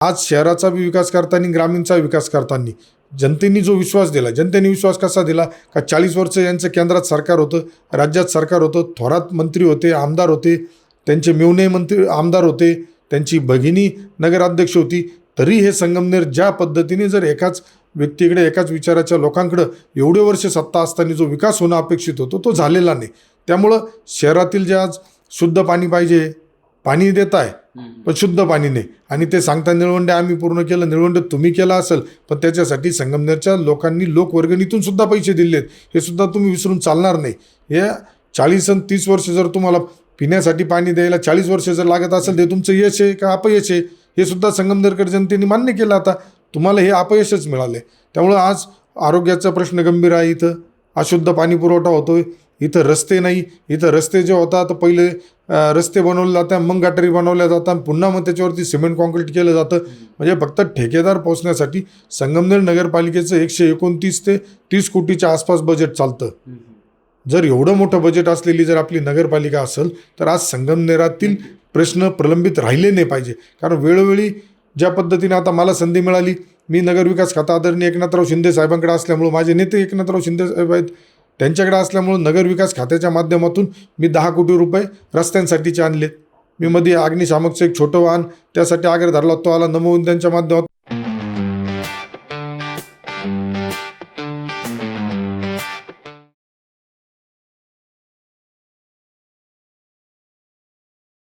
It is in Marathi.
आज शहराचा बी विकास करताना ग्रामीणचा विकास करताना जनतेने जो विश्वास दिला, जनतेने विश्वास कसा दिला का 40 वर्ष यांचं केंद्रात सरकार होतं, राज्यात सरकार होतं, थोरात मंत्री होते, आमदार होते, त्यांचे मेव्हणे मंत्री आमदार होते, त्यांची भगिनी नगराध्यक्ष होती, तरी हे संगमनेर ज्या पद्धतीने जर एकाच व्यक्तीकडे एकाच विचाराच्या लोकांकडे एवढे वर्ष सत्ता असताना जो विकास होणं अपेक्षित होतो तो झालेला नाही. त्यामुळं शहरातील जे आज शुद्ध पाणी पाहिजे, पाणी देत आहे पण शुद्ध पाणी नाही, आणि ते सांगता निळवंडे आम्ही पूर्ण केलं, निळवंडे तुम्ही केला असेल, पण त्याच्यासाठी संगमनेरच्या लोकांनी लोकवर्गणीतून सुद्धा पैसे दिलेत, हे सुद्धा तुम्ही विसरून चालणार नाही. हे 40 आणि 30 वर्ष जर तुम्हाला पिण्यासाठी पाणी द्यायला 40 वर्ष जर लागत असेल, ते तुमचं यश आहे का अपयश आहे हे सुद्धा संगमनेरकर जनतेने मान्य केलं. आता तुम्हाला हे अपयशच मिळाले. त्यामुळं आज आरोग्याचा प्रश्न गंभीर आहे. इथं अशुद्ध पाणी पुरवठा होतोय, इथं रस्ते नाही. इथं रस्ते जे होतात पहिले रस्ते बनवले जातात, मग गटारी बनवल्या जातात, पुन्हा मग त्याच्यावरती सिमेंट कॉन्क्रीट केलं जातं. म्हणजे फक्त ठेकेदार पोचण्यासाठी संगमनेर नगरपालिकेचं 129 ते 30 कोटीच्या आसपास बजेट चालतं. जर एवढं मोठं बजेट असलेली जर आपली नगरपालिका असेल तर आज संगमनेरातील प्रश्न प्रलंबित राहिले नाही पाहिजे. कारण वेळोवेळी ज्या पद्धतीने आता मला संधी मिळाली, मी नगरविकास खाता आदरणीय एकनाथराव शिंदे साहेबांकडे असल्यामुळं, माझे नेते एकनाथराव शिंदे साहेब आहेत त्यांच्याकडे असल्यामुळं, नगरविकास खात्याच्या माध्यमातून मी 10 कोटी रुपये रस्त्यांसाठीचे आणलेत. मी मध्ये अग्निशामकचं एक छोटं वाहन त्यासाठी आग्रह धरला, तो आला नमो त्यांच्या माध्यमातून.